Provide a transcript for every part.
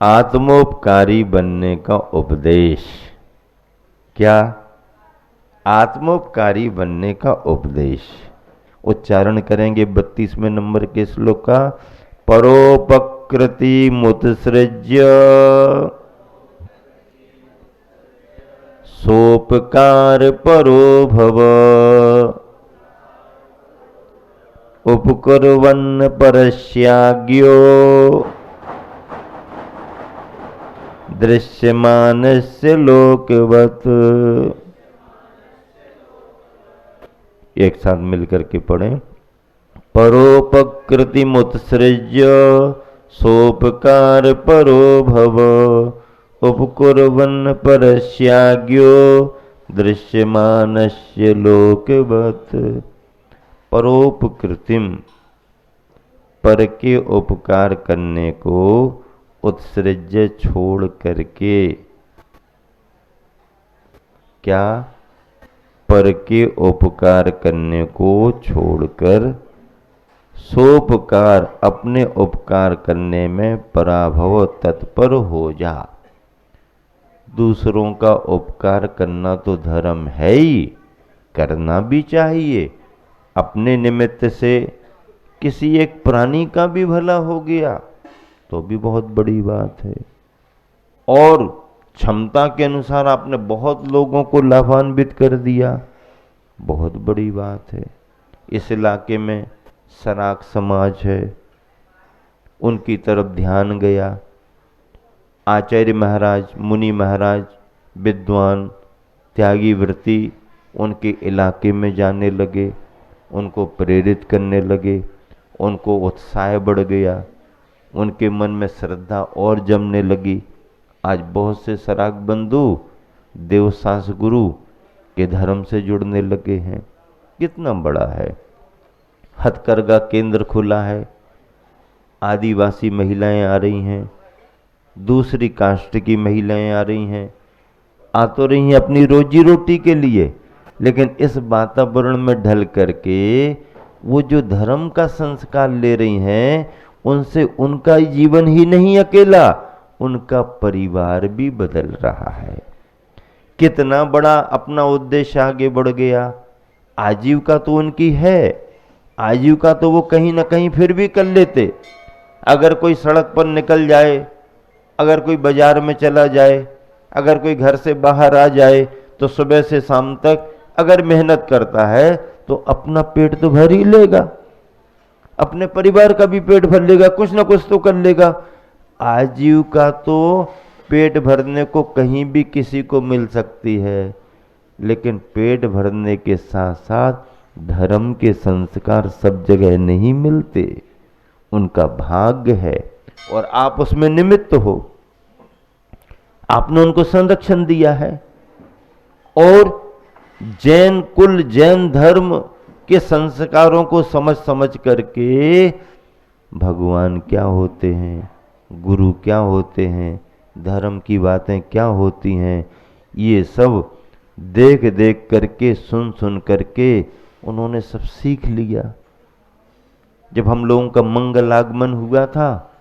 आत्मोपकारी बनने का उपदेश। क्या? आत्मोपकारी बनने का उपदेश। उच्चारण करेंगे 32वें नंबर के श्लोक का। परोपकृति मुत्सृज्य सोपकार परो भव उपकुर्वन् परस्याज्ञो दृश्यमानस्य लोकवत्। एक साथ मिलकर के पढ़ें। परोपकृति मुत्सृज्य सोपकार परो भव उपकुर्वन् परस्याज्ञो दृश्यमानस्य लोकवत्। परोपकृतिम, पर के उपकार करने को उत्सृज्य छोड़ करके। क्या? पर के उपकार करने को छोड़कर सोपकार, अपने उपकार करने में पराभव तत्पर हो जा। दूसरों का उपकार करना तो धर्म है ही, करना भी चाहिए। अपने निमित्त से किसी एक प्राणी का भी भला हो गया तो भी बहुत बड़ी बात है। और क्षमता के अनुसार आपने बहुत लोगों को लाभान्वित कर दिया, बहुत बड़ी बात है। इस इलाके में सराक समाज है, उनकी तरफ ध्यान गया। आचार्य महाराज, मुनि महाराज, विद्वान, त्यागी वृत्ति उनके इलाके में जाने लगे, उनको प्रेरित करने लगे, उनको उत्साह बढ़ गया, उनके मन में श्रद्धा और जमने लगी। आज बहुत से सराग बंधु देवसास गुरु के धर्म से जुड़ने लगे हैं। कितना बड़ा है। हथकरघा केंद्र खुला है, आदिवासी महिलाएं आ रही हैं, दूसरी कास्ट की महिलाएं आ रही हैं, आ तो रही हैं अपनी रोजी रोटी के लिए, लेकिन इस वातावरण में ढल करके वो जो धर्म का संस्कार ले रही हैं, उनसे उनका जीवन ही नहीं अकेला, उनका परिवार भी बदल रहा है। कितना बड़ा अपना उद्देश्य आगे बढ़ गया। आजीविका तो उनकी है, आजीविका तो वो कहीं ना कहीं फिर भी कर लेते। अगर कोई सड़क पर निकल जाए, अगर कोई बाजार में चला जाए, अगर कोई घर से बाहर आ जाए, तो सुबह से शाम तक अगर मेहनत करता है तो अपना पेट तो भर ही लेगा, अपने परिवार का भी पेट भर लेगा, कुछ ना कुछ तो कर लेगा। आजीविका तो पेट भरने को कहीं भी किसी को मिल सकती है, लेकिन पेट भरने के साथ साथ धर्म के संस्कार सब जगह नहीं मिलते। उनका भाग्य है और आप उसमें निमित्त हो। आपने उनको संरक्षण दिया है। और जैन कुल, जैन धर्म के संस्कारों को समझ समझ करके भगवान क्या होते हैं, गुरु क्या होते हैं, धर्म की बातें क्या होती हैं, ये सब देख देख करके, सुन सुन करके उन्होंने सब सीख लिया। जब हम लोगों का मंगल आगमन हुआ था,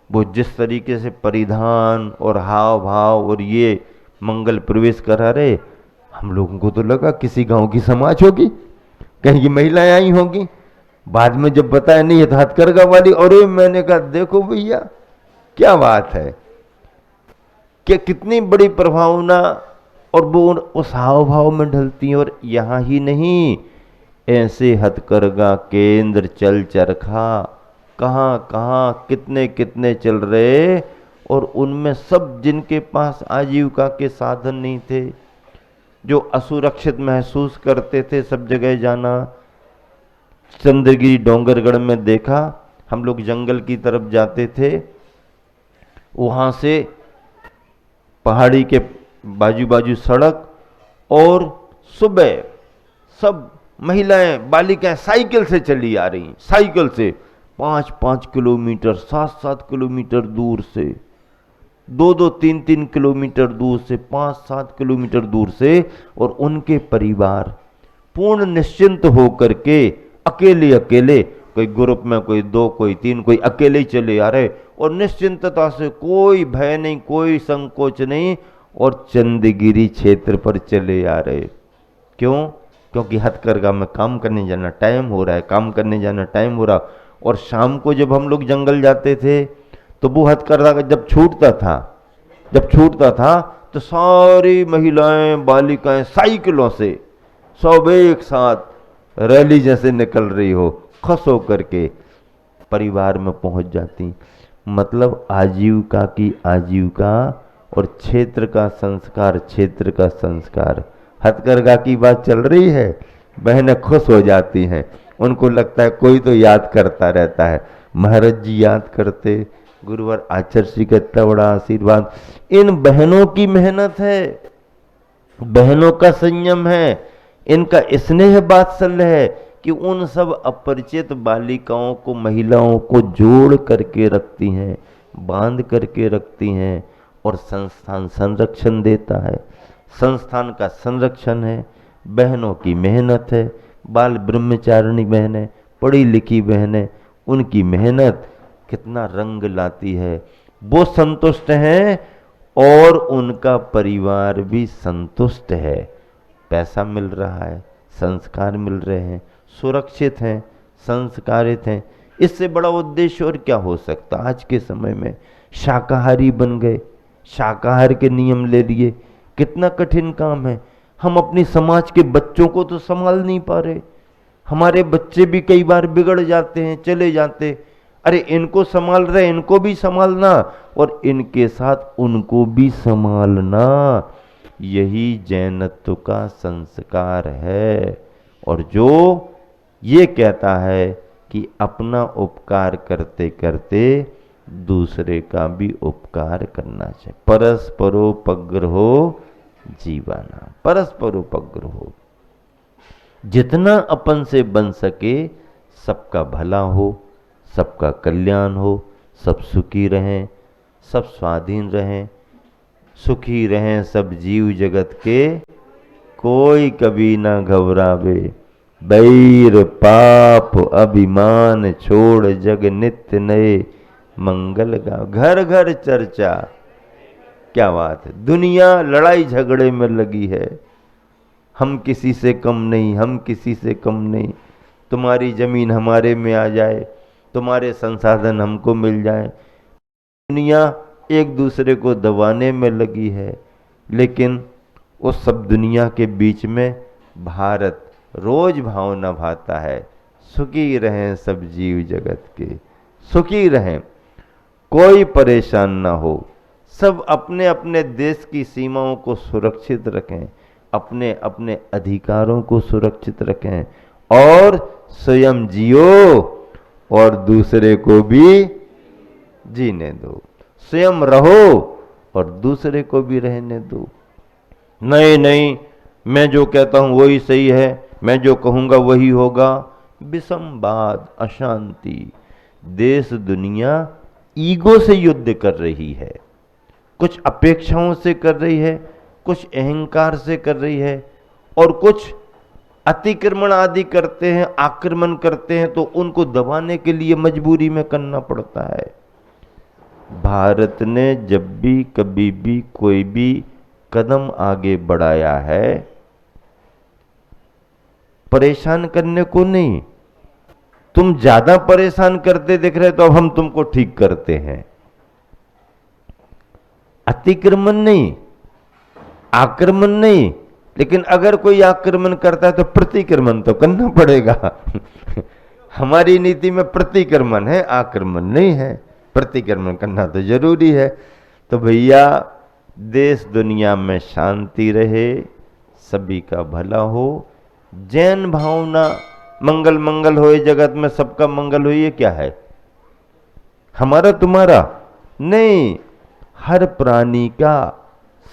वो जिस तरीके से परिधान और हाव भाव और ये मंगल प्रवेश करा रहे, हम लोगों को तो लगा किसी गांव की समाज होगी, कहीं की महिलाएं आई होंगी। बाद में जब बताया नहीं ये तो हथकरघा वाली, और मैंने कहा देखो भैया क्या बात है, कि कितनी बड़ी प्रभावना, और वो उस हाव भाव में ढलती हैं। और यहाँ ही नहीं, ऐसे हथकरघा केंद्र चल चरखा कहाँ कहाँ कितने कितने चल रहे, और उनमें सब जिनके पास आजीविका के साधन नहीं थे, जो असुरक्षित महसूस करते थे, सब जगह जाना। चंद्रगिरी डोंगरगढ़ में देखा, हम लोग जंगल की तरफ जाते थे, वहाँ से पहाड़ी के बाजू बाजू सड़क, और सुबह सब महिलाएं बालिकाएं साइकिल से चली आ रही, साइकिल से 5-5 किलोमीटर 7-7 किलोमीटर दूर से, 2-2 3-3 किलोमीटर दूर से, 5-7 किलोमीटर दूर से, और उनके परिवार पूर्ण निश्चिंत होकर के अकेले अकेले कोई ग्रुप में, कोई 2, कोई 3, कोई अकेले ही चले आ रहे, और निश्चिंतता से, कोई भय नहीं, कोई संकोच नहीं, और चंदगिरी क्षेत्र पर चले आ रहे। क्यों? क्योंकि हथकरघा में काम करने जाना टाइम हो रहा है, काम करने जाना टाइम हो रहा। और शाम को जब हम लोग जंगल जाते थे तो वो हथकरघा जब छूटता था तो सारी महिलाएं, बालिकाएं साइकिलों से सब एक साथ रैली जैसे निकल रही हो, खुश होकर के परिवार में पहुंच जाती। मतलब आजीविका की आजीविका और क्षेत्र का संस्कार। हथकरघा की बात चल रही है, बहनें खुश हो जाती हैं, उनको लगता है कोई तो याद करता रहता है। महाराज जी याद करते, गुरुवर आचार्य श्री का इतना बड़ा आशीर्वाद। इन बहनों की मेहनत है, बहनों का संयम है, इनका स्नेह वात्सल्य है कि उन सब अपरिचित बालिकाओं को, महिलाओं को जोड़ करके रखती हैं, बांध करके रखती हैं, और संस्थान संरक्षण देता है। संस्थान का संरक्षण है, बहनों की मेहनत है, बाल ब्रह्मचारिणी बहनें, पढ़ी लिखी बहनें, उनकी मेहनत कितना रंग लाती है। वो संतुष्ट हैं और उनका परिवार भी संतुष्ट है। पैसा मिल रहा है, संस्कार मिल रहे हैं, सुरक्षित हैं, संस्कारित हैं। इससे बड़ा उद्देश्य और क्या हो सकता? आज के समय में शाकाहारी बन गए, शाकाहार के नियम ले लिए, कितना कठिन काम है। हम अपनी समाज के बच्चों को तो संभाल नहीं पा रहे, हमारे बच्चे भी कई बार बिगड़ जाते हैं, चले जाते। अरे इनको संभाल रहे, इनको भी संभालना और इनके साथ उनको भी संभालना, यही जैनत्व का संस्कार है। और जो ये कहता है कि अपना उपकार करते करते दूसरे का भी उपकार करना चाहिए। परस्परोपग्रहो जीवाना, परस्परोपग्रहो, जितना अपन से बन सके सबका भला हो, सबका कल्याण हो, सब सुखी रहें, सब स्वाधीन रहें, सुखी रहें सब जीव जगत के, कोई कभी ना घबरावे। बैर पाप अभिमान छोड़ जग नित्य नए मंगल गाओ। घर घर चर्चा, क्या बात है। दुनिया लड़ाई झगड़े में लगी है, हम किसी से कम नहीं, हम किसी से कम नहीं। तुम्हारी जमीन हमारे में आ जाए, तुम्हारे संसाधन हमको मिल जाए। दुनिया एक दूसरे को दबाने में लगी है, लेकिन उस सब दुनिया के बीच में भारत रोज भावना भाता है, सुखी रहें सब जीव जगत के, सुखी रहें, कोई परेशान ना हो, सब अपने अपने देश की सीमाओं को सुरक्षित रखें, अपने अपने अधिकारों को सुरक्षित रखें, और स्वयं जियो और दूसरे को भी जीने दो। स्वयं रहो और दूसरे को भी रहने दो। नहीं नहीं, मैं जो कहता हूं वही सही है, मैं जो कहूंगा वही होगा, विसंवाद, अशांति। देश दुनिया ईगो से युद्ध कर रही है, कुछ अपेक्षाओं से कर रही है, कुछ अहंकार से कर रही है, और कुछ अतिक्रमण आदि करते हैं, आक्रमण करते हैं, तो उनको दबाने के लिए मजबूरी में करना पड़ता है। भारत ने जब भी कभी भी कोई भी कदम आगे बढ़ाया है, परेशान करने को नहीं। तुम ज्यादा परेशान करते दिख रहे तो अब हम तुमको ठीक करते हैं। अतिक्रमण नहीं, आक्रमण नहीं, लेकिन अगर कोई आक्रमण करता है तो प्रतिक्रमण तो करना पड़ेगा। हमारी नीति में प्रतिक्रमण है, आक्रमण नहीं है। प्रतिक्रमण करना तो जरूरी है। तो भैया, देश दुनिया में शांति रहे, सभी का भला हो, जैन भावना, मंगल मंगल होए जगत में, सबका मंगल हो, ये क्या है? हमारा तुम्हारा नहीं, हर प्राणी का,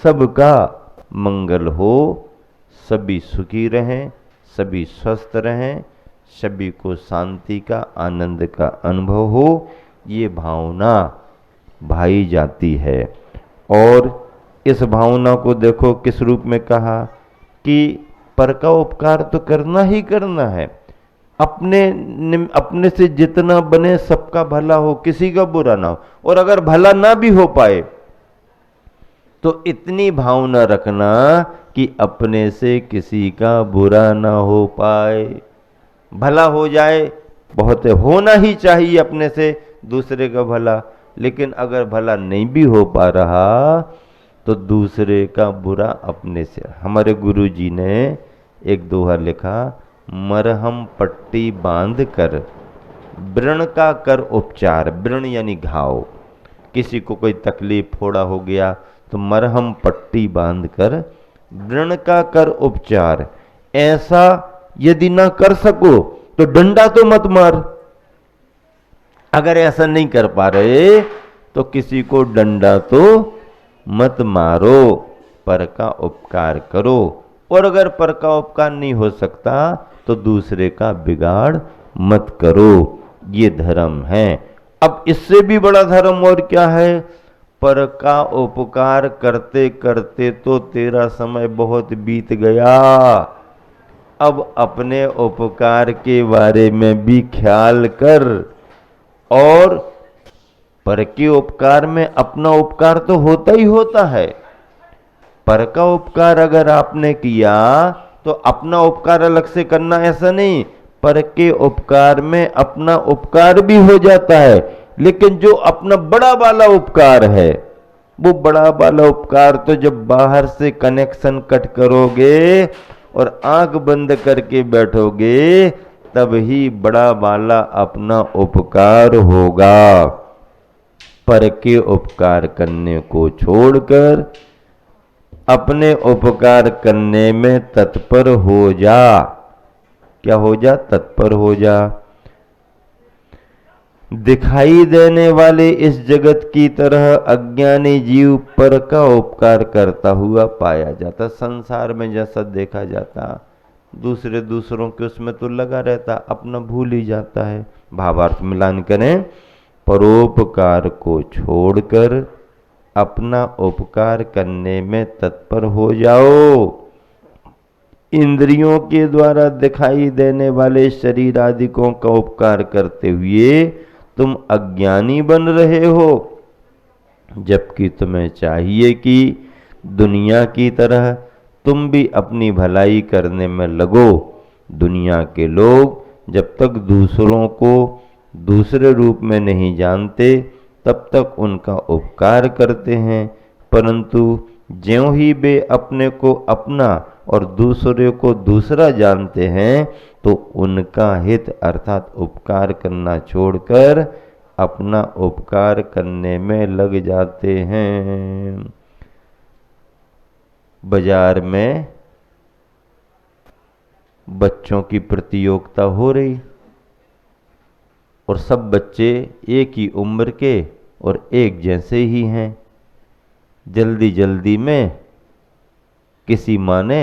सबका मंगल हो, सभी सुखी रहें, सभी स्वस्थ रहें, सभी को शांति का, आनंद का अनुभव हो, ये भावना भाई जाती है। और इस भावना को देखो किस रूप में कहा कि पर का उपकार तो करना ही करना है। अपने से जितना बने सबका भला हो, किसी का बुरा ना हो। और अगर भला ना भी हो पाए तो इतनी भावना रखना कि अपने से किसी का बुरा ना हो पाए। भला हो जाए बहुत है, होना ही चाहिए अपने से दूसरे का भला, लेकिन अगर भला नहीं भी हो पा रहा तो दूसरे का बुरा अपने से। हमारे गुरुजी ने एक दोहा लिखा, मरहम पट्टी बांध कर व्रण का कर उपचार। व्रण यानी घाव, किसी को कोई तकलीफ फोड़ा हो गया तो मरहम पट्टी बांध कर व्रण का कर उपचार। ऐसा यदि ना कर सको तो डंडा तो मत मार। अगर ऐसा नहीं कर पा रहे तो किसी को डंडा तो मत मारो, पर का उपकार करो। और अगर पर का उपकार नहीं हो सकता तो दूसरे का बिगाड़ मत करो। ये धर्म है। अब इससे भी बड़ा धर्म और क्या है? पर का उपकार करते करते तो तेरा समय बहुत बीत गया, अब अपने उपकार के बारे में भी ख्याल कर। और पर के उपकार में अपना उपकार तो होता ही होता है। पर का उपकार अगर आपने किया तो अपना उपकार अलग से करना ऐसा नहीं, पर के उपकार में अपना उपकार भी हो जाता है। लेकिन जो अपना बड़ा वाला उपकार है, वो बड़ा वाला उपकार तो जब बाहर से कनेक्शन कट करोगे और आंख बंद करके बैठोगे तब ही बड़ा वाला अपना उपकार होगा। पर के उपकार करने को छोड़कर अपने उपकार करने में तत्पर हो जा। क्या हो जा? तत्पर हो जा। दिखाई देने वाले इस जगत की तरह अज्ञानी जीव पर का उपकार करता हुआ पाया जाता। संसार में जैसा देखा जाता, दूसरों के उसमें तो लगा रहता, अपना भूल ही जाता है। भावार्थ मिलान करें, परोपकार को छोड़कर अपना उपकार करने में तत्पर हो जाओ। इंद्रियों के द्वारा दिखाई देने वाले शरीर आदिकों का उपकार करते हुए तुम अज्ञानी बन रहे हो, जबकि तुम्हें चाहिए कि दुनिया की तरह तुम भी अपनी भलाई करने में लगो। दुनिया के लोग जब तक दूसरों को दूसरे रूप में नहीं जानते तब तक उनका उपकार करते हैं, परंतु ज्यों ही वे अपने को अपना और दूसरे को दूसरा जानते हैं तो उनका हित अर्थात उपकार करना छोड़कर अपना उपकार करने में लग जाते हैं। बाजार में बच्चों की प्रतियोगिता हो रही और सब बच्चे एक ही उम्र के और एक जैसे ही हैं। जल्दी जल्दी में किसी माँ ने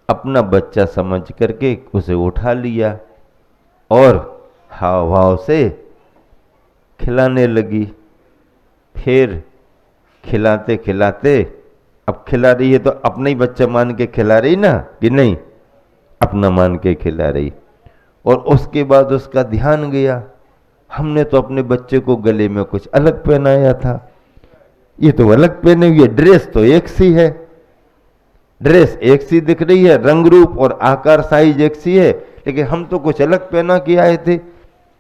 अपना बच्चा समझ करके उसे उठा लिया और हाव भाव से खिलाने लगी। फिर खिलाते खिलाते, अब खिला रही है तो अपना ही बच्चा मान के खिला रही ना, कि नहीं? अपना मान के खिला रही। और उसके बाद उसका ध्यान गया, हमने तो अपने बच्चे को गले में कुछ अलग पहनाया था, ये तो अलग पहने हुई है। ड्रेस तो एक सी है, ड्रेस एक सी दिख रही है, रंग रूप और आकार साइज एक सी है, लेकिन हम तो कुछ अलग पहना के आए थे,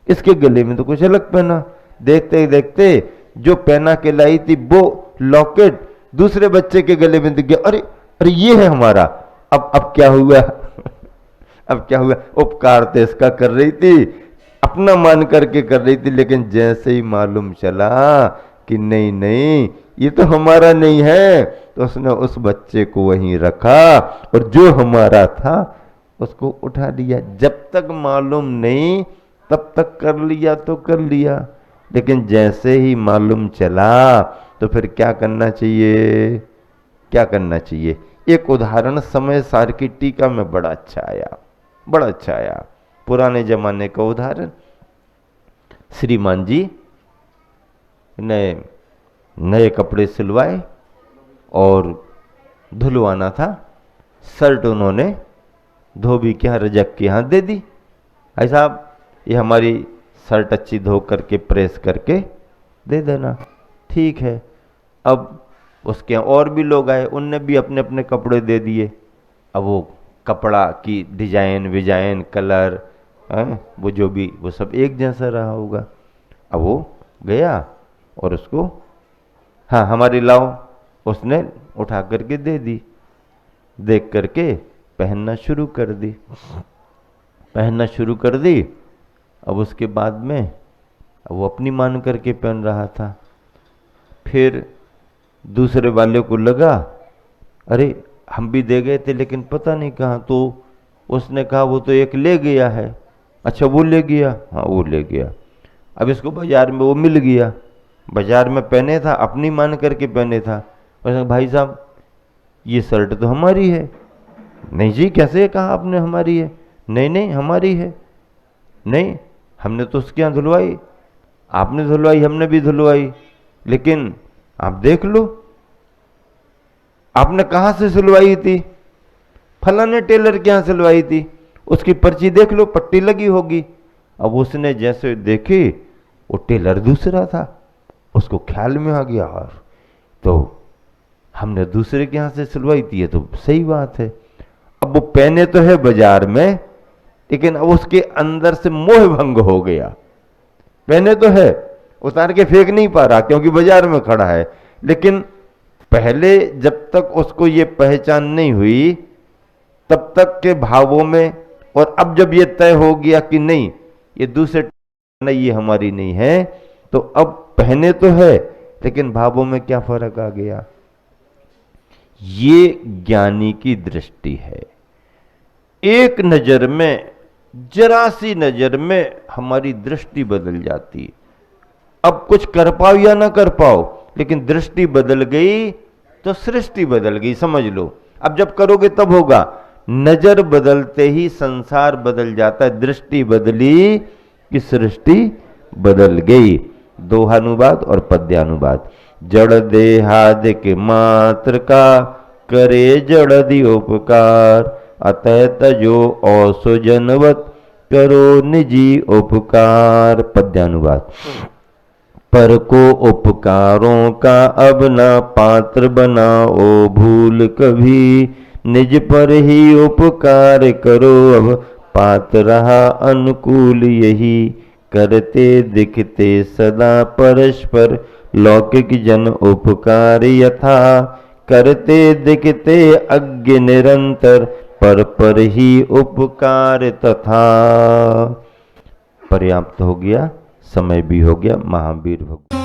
इसके गले में तो कुछ अलग पहना। देखते देखते जो पहना के लाई थी वो लॉकेट दूसरे बच्चे के गले में दिख गया। अरे अरे ये है हमारा। अब क्या हुआ? अब क्या हुआ? उपकार तो इसका कर रही थी, अपना मान करके कर रही थी, लेकिन जैसे ही मालूम चला कि नहीं नहीं ये तो हमारा नहीं है, तो उसने उस बच्चे को वहीं रखा और जो हमारा था उसको उठा लिया। जब तक मालूम नहीं तब तक कर लिया तो कर लिया, लेकिन जैसे ही मालूम चला तो फिर क्या करना चाहिए? क्या करना चाहिए? एक उदाहरण समय सार की टीका में बड़ा अच्छा आया, बड़ा अच्छा आया। पुराने जमाने का उदाहरण। श्रीमान जी ने नए कपड़े सिलवाए और धुलवाना था। शर्ट उन्होंने धोबी के यहाँ, रजक के यहाँ दे दी। भाई साहब ये हमारी शर्ट अच्छी धो करके प्रेस करके दे देना। ठीक है। अब उसके यहाँ और भी लोग आए, उनने भी अपने अपने कपड़े दे दिए। अब वो कपड़ा की डिजाइन विजाइन कलर वो जो भी वो सब एक जैसा रहा होगा। अब वो गया और उसको हाँ हमारी लाओ, उसने उठा करके दे दी। देख करके पहनना शुरू कर दी, पहनना शुरू कर दी। अब उसके बाद में वो अपनी मान करके पहन रहा था। फिर दूसरे वाले को लगा अरे हम भी दे गए थे लेकिन पता नहीं कहाँ, तो उसने कहा वो तो एक ले गया है। अच्छा वो ले गया, हाँ वो ले गया। अब इसको बाजार में वो मिल गया, बाजार में पहने था, अपनी मान करके पहने था। और भाई साहब ये शर्ट तो हमारी है। नहीं जी कैसे कहा आपने हमारी है? नहीं नहीं हमारी है। नहीं हमने तो उसके यहाँ धुलवाई, आपने धुलवाई हमने भी धुलवाई, लेकिन आप देख लो आपने कहाँ से सिलवाई थी? फलाने टेलर के यहाँ सिलवाई थी, उसकी पर्ची देख लो पट्टी लगी होगी। अब उसने जैसे देखी वो टेलर दूसरा था, उसको ख्याल में आ गया और तो हमने दूसरे के यहाँ से सिलवाई थी, ये तो सही बात है। अब वो पहने तो है बाजार में, लेकिन अब उसके अंदर से मोह भंग हो गया। पहने तो है, उतार के फेंक नहीं पा रहा क्योंकि बाजार में खड़ा है, लेकिन पहले जब तक उसको ये पहचान नहीं हुई तब तक के भावों में, और अब जब ये तय हो गया कि नहीं ये दूसरे नहीं ये हमारी नहीं है, तो अब पहने तो है लेकिन भावों में क्या फर्क आ गया। ये ज्ञानी की दृष्टि है। एक नजर में, जरा सी नजर में हमारी दृष्टि बदल जाती। अब कुछ कर पाओ या ना कर पाओ, लेकिन दृष्टि बदल गई तो सृष्टि बदल गई, समझ लो। अब जब करोगे तब होगा। नजर बदलते ही संसार बदल जाता है। दृष्टि बदली कि सृष्टि बदल गई। दोहानुवाद और पद्यानुवाद। जड़ देहादिक मात्र का करे जड़दि उपकार, अतः तजो औसुजनवत करो निजी उपकार। पद्यानुवाद। पर को उपकारों का अब ना पात्र बनाओ भूल कभी, निज पर ही उपकार करो अब पात्र रहा अनुकूल यही, करते दिखते सदा परस्पर लौकिक जन उपकार यथा, करते दिखते अज्ञ निरंतर पर ही उपकार तथा। पर्याप्त हो गया, समय भी हो गया। महावीर भगवान।